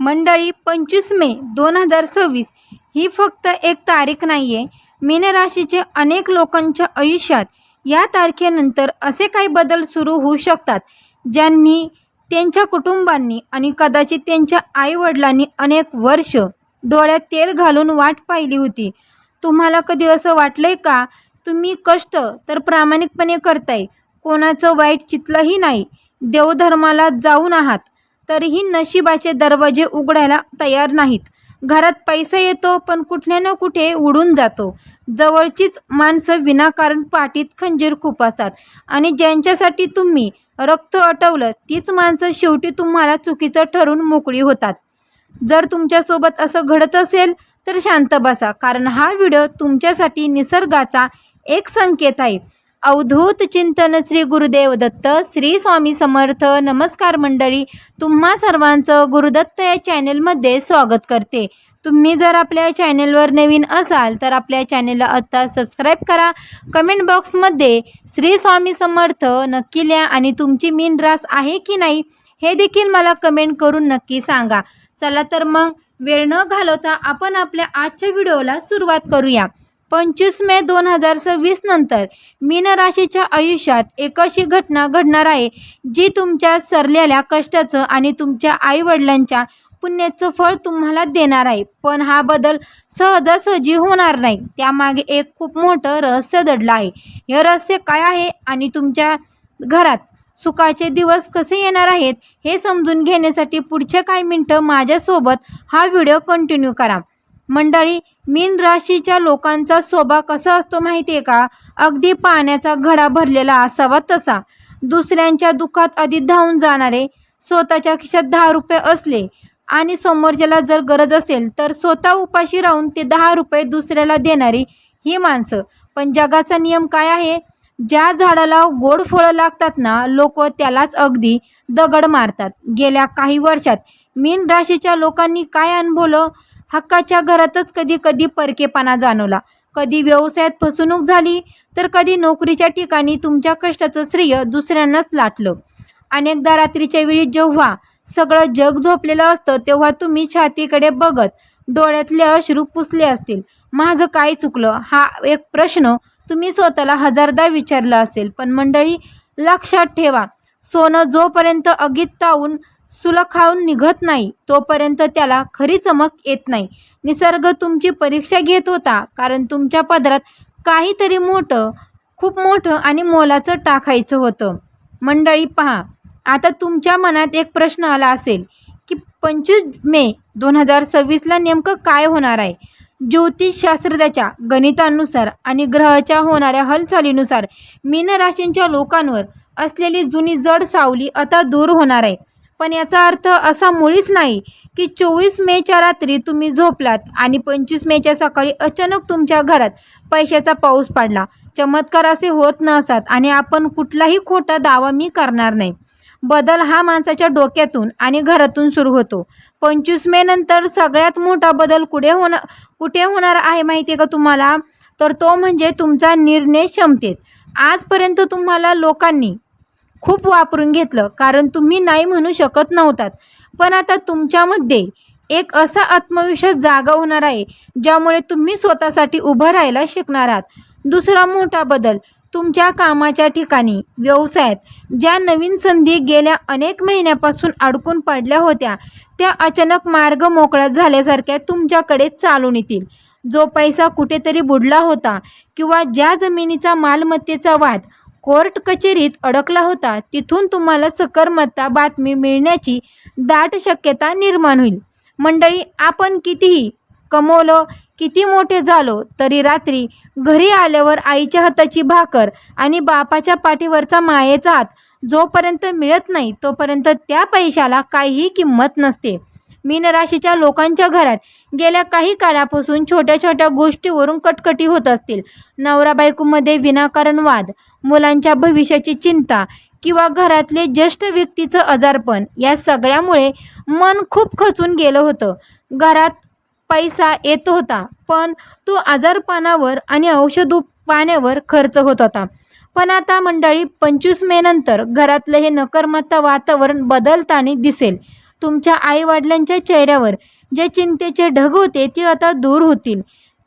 मंडळी 25 मे 2026 ही फक्त एक तारीख नाही आहे. मीन राशीचे अनेक लोकांच्या आयुष्यात या तारखेनंतर असे काही बदल सुरू होऊ शकतात ज्यांनी त्यांच्या कुटुंबांनी आणि कदाचित त्यांच्या आईवडिलांनी अनेक वर्ष डोळ्यात तेल घालून वाट पाहिली होती. तुम्हाला कधी असं वाटलंय का तुम्ही कष्ट तर प्रामाणिकपणे करताय, कोणाचं वाईट चितलंही नाही, देवधर्माला जाऊन आहात, तरीही नशिबाचे दरवाजे उघडायला तयार नाहीत. घरात पैसा येतो पण कुठे ना कुठे उडून जातो. जवळचीच माणसं विनाकारण पाठीत खंजीर खुपसतात आणि ज्यांच्यासाठी तुम्ही रक्त अटवलं तीच माणसं शेवटी तुम्हाला चुकीचं ठरून मोकळी होतात. जर तुमच्यासोबत असं घडत असेल तर शांत बसा, कारण हा व्हिडिओ तुमच्यासाठी निसर्गाचा एक संकेत आहे. अवधूत चिंतन श्री गुरुदेव दत्त. श्री स्वामी समर्थ. नमस्कार मंडळी, तुम्हा सर्वांचं गुरुदत्त या चॅनेलमध्ये स्वागत करते. तुम्ही जर आपल्या चॅनेलवर नवीन असाल तर आपल्या चॅनेलला आत्ता सबस्क्राईब करा. कमेंट बॉक्समध्ये श्री स्वामी समर्थ नक्की लिहा आणि तुमची मीन रास आहे की नाही हे देखील मला कमेंट करून नक्की सांगा. चला तर मग वेळ न घालवता आपण आपल्या आजच्या व्हिडिओला सुरुवात करूया. 25 मे 2026 नंतर मीन राशीच्या आयुष्यात एक अशी घटना घडणार आहे जी तुमच्या सरलेल्या कष्टाचं आणि तुमच्या आईवडिलांच्या पुण्याचं फळ तुम्हाला देणार आहे. पण हा बदल सहजासहजी होणार नाही. त्यामागे एक खूप मोठं रहस्य दडलं आहे. हे रहस्य काय आहे आणि तुमच्या घरात सुखाचे दिवस कसे येणार आहेत हे समजून घेण्यासाठी पुढचे काही मिनटं माझ्यासोबत हा व्हिडिओ कंटिन्यू करा. मंडळी, मीन राशीच्या लोकांचा स्वभाव कसा असतो माहिती आहे का? अगदी पाण्याचा घडा भरलेला असावा तसा. दुसऱ्यांच्या दुःखात आधी धावून जाणारे, स्वतःच्या खिशात 10 रुपये असले आणि समोरच्याला जर गरज असेल तर स्वतः उपाशी राहून ते 10 रुपये दुसऱ्याला देणारी ही माणसं. पण जगाचा नियम काय आहे? ज्या झाडाला गोड फळं लागतात ना, लोक त्यालाच अगदी दगड मारतात. गेल्या काही वर्षात मीन राशीच्या लोकांनी काय अनुभवलं? हक्काच्या घरातच कधी कधी परकेपणा जाणवला, कधी व्यवसायात फसवणूक झाली, तर कधी नोकरीच्या ठिकाणी तुमच्या कष्टाचं श्रेय दुसऱ्यांनाच लाटलं. अनेकदा रात्रीच्या वेळी जेव्हा सगळं जग झोपलेलं असतं तेव्हा तुम्ही छातीकडे बघत डोळ्यातले अश्रू पुसले असतील. माझं काय चुकलं हा एक प्रश्न तुम्ही स्वतःला हजारदा विचारला असेल. पण मंडळी, लक्षात ठेवा, सोनं जोपर्यंत आगीत तावून सुलखावून निघत नाही तोपर्यंत त्याला खरी चमक येत नाही. निसर्ग तुमची परीक्षा घेत होता, कारण तुमच्या पदरात काहीतरी मोठं, खूप मोठं आणि मोलाचं टाकायचं होतं. मंडळी पहा, आता तुमच्या मनात एक प्रश्न आला असेल की 25 मे 2026ला नेमकं काय होणार आहे? ज्योतिषशास्त्राच्या गणितानुसार आणि ग्रहाच्या होणाऱ्या हालचालीनुसार मीन राशींच्या लोकांवर असलेली जुनी जड सावली आता दूर होणार आहे. पण याचा अर्थ असा मुळीच नाही की 24 मेच्या रात्री तुम्ही झोपलात आणि 25 मेच्या सकाळी अचानक तुमच्या घरात पैशाचा पाऊस पडला. चमत्कार असे होत नसतात आणि आपण कुठलाही खोटा दावा मी करणार नाही. बदल हा माणसाच्या डोक्यातून आणि घरातून सुरू होतो. 25 मे नंतर सगळ्यात मोठा बदल कुठे होणार आहे माहिती आहे का तुम्हाला? तर तो म्हणजे तुमचा निर्णय क्षमतेत. आजपर्यंत तुम्हाला लोकांनी खूप वापरून घेतलं कारण तुम्ही नाही म्हणू शकत नव्हतात. पण आता तुमच्यामध्ये एक असा आत्मविश्वास जागा होणार आहे ज्यामुळे तुम्ही स्वतःसाठी उभं राहायला शिकणार आहात. दुसरा मोठा बदल, तुमच्या कामाच्या ठिकाणी, व्यवसायात ज्या नवीन संधी गेल्या अनेक महिन्यापासून अडकून पडल्या होत्या त्या अचानक मार्ग मोकळा झाल्यासारख्या तुमच्याकडे चालून येतील. जो पैसा कुठेतरी बुडला होता किंवा ज्या जमिनीचा मालमत्तेचा वाद कोर्ट कचेरीत अडकला होता तिथून तुम्हाला सकर्मता बातमी मिळण्याची दाट शक्यता निर्माण होईल. मंडळी, आपण कितीही कमवलं, किती मोठे झालो तरी रात्री घरी आल्यावर आईच्या हाताची भाकर आणि बापाच्या पाठीवरचा मायेचा हात जोपर्यंत मिळत नाही तोपर्यंत त्या पैशाला काहीही किंमत नसते. मीन राशीच्या लोकांच्या घरात गेल्या काही काळापासून छोट्या छोट्या गोष्टीवरून कटकटी होत असतील. नवरा बायकोमध्ये विनाकारण वाद, मुलांच्या भविष्याची चिंता किंवा घरातले ज्येष्ठ व्यक्तीचं आजारपण, या सगळ्यामुळे मन खूप खचून गेलं होतं. घरात पैसा येत होता पण तो आजारपणावर आणि औषध पाण्यावर खर्च होत होता. पण आता मंडळी 25 मे नंतर घरातलं हे नकारात्मक वातावरण बदलताना दिसेल. तुमच्या आईवडिलांच्या चेहऱ्यावर जे चिंतेचे ढग होते ते आता दूर होतील.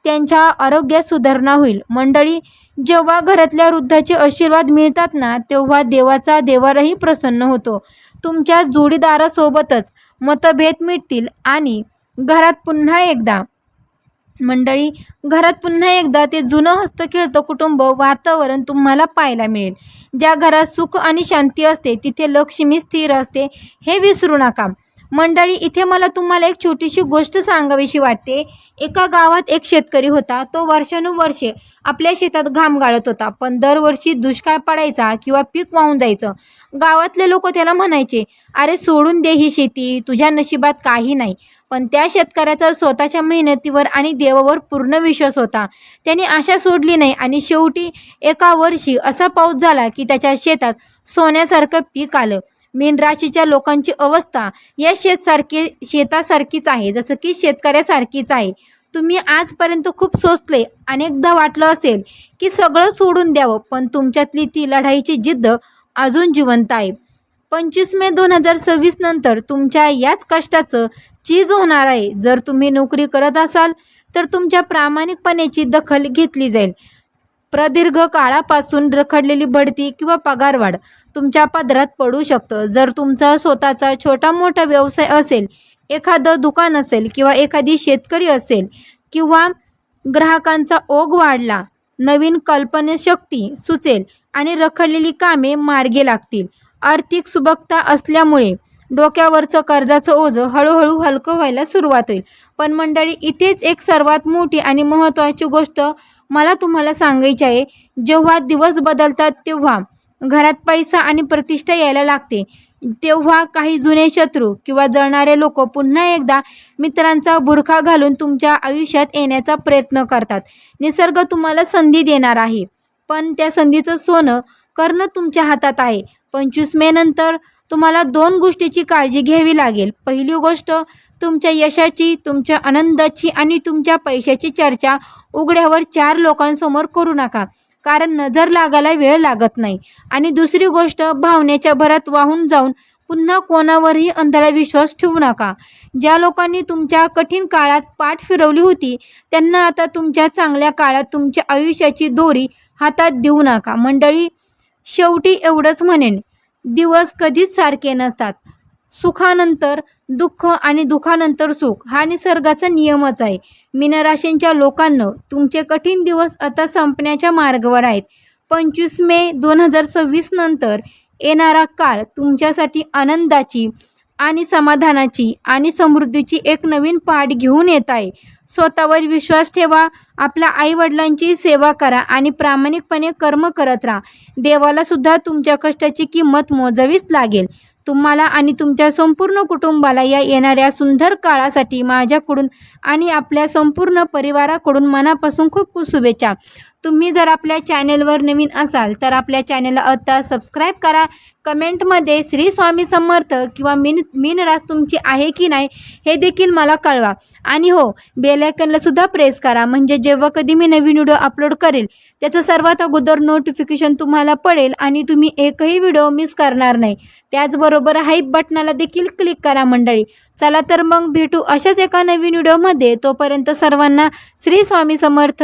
त्यांच्या आरोग्यात सुधारणा होईल. मंडळी, जेव्हा घरातल्या वृद्धाचे आशीर्वाद मिळतात ना, तेव्हा देवाचा देवारही प्रसन्न होतो. तुमच्या जोडीदारासोबतच मतभेद मिटतील आणि घरात पुन्हा एकदा घरात पुन्हा एकदा ते जुनं हसतं-खेळतं कुटुंब वातावरण तुम्हाला पाहायला मिळेल. ज्या घरात सुख आणि शांती असते तिथे लक्ष्मी स्थिर असते, हे विसरू नका. मंडळी, इथे मला तुम्हाला एक छोटीशी गोष्ट सांगावीशी वाटते. एका गावात एक शेतकरी होता. तो वर्षानुवर्षे आपल्या शेतात घाम गाळत होता, पण दरवर्षी दुष्काळ पडायचा किंवा पीक वाहून जायचं. गावातले लोक त्याला म्हणायचे, अरे सोडून दे ही शेती, तुझ्या नशिबात काही नाही. पण त्या शेतकऱ्याचा स्वतःच्या मेहनतीवर आणि देवावर पूर्ण विश्वास होता. त्याने आशा सोडली नाही आणि शेवटी एका वर्षी असा पाऊस झाला की त्याच्या शेतात सोन्यासारखं पीक आलं. मीन राशीच्या लोकांची अवस्था या शेतासारखीच आहे, जसं की शेतकऱ्यासारखीच आहे. तुम्ही आजपर्यंत खूप सोचले, अनेकदा वाटलं असेल की सगळं सोडून द्यावं, पण तुमच्यातली ती लढाईची जिद्द अजून जिवंत आहे. 25 मे 2026 नंतर तुमच्या याच कष्टाचं चीज होणार आहे. जर तुम्ही नोकरी करत असाल तर तुमच्या प्रामाणिकपणाची दखल घेतली जाईल. प्रदीर्घ काळापासून रखडलेली बढती किंवा पगारवाढ तुमच्या पदरात पडू शकतं. जर तुमचा स्वतःचा छोटा मोठा व्यवसाय असेल, एखादं दुकान असेल किंवा एखादी शेतकरी असेल किंवा ग्राहकांचा ओघ वाढला, नवीन कल्पनाशक्ती सुचेल आणि रखडलेली कामे मार्गी लागतील. आर्थिक सुबकता असल्यामुळे डोक्यावरचं कर्जाचं ओझं हळूहळू हलकं व्हायला सुरुवात होईल. पण मंडळी, इथेच एक सर्वात मोठी आणि महत्त्वाची गोष्ट मला तुम्हाला सांगायची आहे. जेव्हा दिवस बदलतात तेव्हा घरात पैसा आणि प्रतिष्ठा यायला लागते. तेव्हा काही जुने शत्रू किंवा जळणारे लोक पुन्हा एकदा मित्रांचा बुरखा घालून तुमच्या आयुष्यात येण्याचा प्रयत्न करतात. निसर्ग तुम्हाला संधी देणार आहे, पण त्या संधीचं सोनं करणं तुमच्या हातात आहे. 25 मे नंतर तुम्हाला 2 गोष्टीची काळजी घ्यावी लागेल. पहिली गोष्ट, तुमच्या यशाची, तुमच्या आनंदाची आणि तुमच्या पैशाची चर्चा उघड्यावर 4 लोकांसमोर करू नका, कारण नजर लागायला वेळ लागत नाही. आणि दुसरी गोष्ट, भावनेच्या भरात वाहून जाऊन पुन्हा कोणावरही अंधळा विश्वास ठेवू नका. ज्या लोकांनी तुमच्या कठीण काळात पाठ फिरवली होती त्यांना आता तुमच्या चांगल्या काळात तुमच्या आयुष्याची दोरी हातात देऊ नका. मंडळी, शेवटी एवढंच म्हणेन, दिवस कधीच सारखे नसतात. सुखानंतर दुःख आणि दुःखानंतर सुख हा निसर्गाचा नियमच आहे. मीनराशींच्या लोकांनो, तुमचे कठीण दिवस आता संपण्याच्या मार्गावर आहेत. 25 मे 2026 नंतर येणारा काळ तुमच्यासाठी आनंदाची आणि समाधानाची आणि समृद्धीची एक नवीन पाठ घेऊन येत आहे. स्वतःवर विश्वास ठेवा, आपल्या आईवडिलांची सेवा करा आणि प्रामाणिकपणे कर्म करत राहा. देवाला सुद्धा तुमच्या कष्टाची किंमत मोजावीच लागेल. तुम्हाला आणि तुमच्या संपूर्ण कुटुंबाला या येणाऱ्या सुंदर काळासाठी माझ्याकडून आणि आपल्या संपूर्ण परिवाराकडून मनापासून खूप खूप शुभेच्छा. तुम्ही जर आपल्या चॅनेलवर नवीन असाल तर आपल्या चॅनेलला आता सबस्क्राईब करा. कमेंटमध्ये श्री स्वामी समर्थ किंवा मीन रास तुमची आहे की नाही हे देखील मला कळवा. आणि हो, बेल आयकॉनला सुद्धा प्रेस करा, म्हणजे जेव्हा कधी मी नवीन व्हिडिओ अपलोड करेल त्याचं सर्वात अगोदर नोटिफिकेशन तुम्हाला पडेल आणि तुम्ही एकही व्हिडिओ मिस करणार नाही. त्याचबरोबर हाईप बटनाला देखील क्लिक करा. मंडळी, चला तर मग भेटू अशाच एका नवीन व्हिडिओमध्ये. तोपर्यंत सर्वांना श्री स्वामी समर्थ.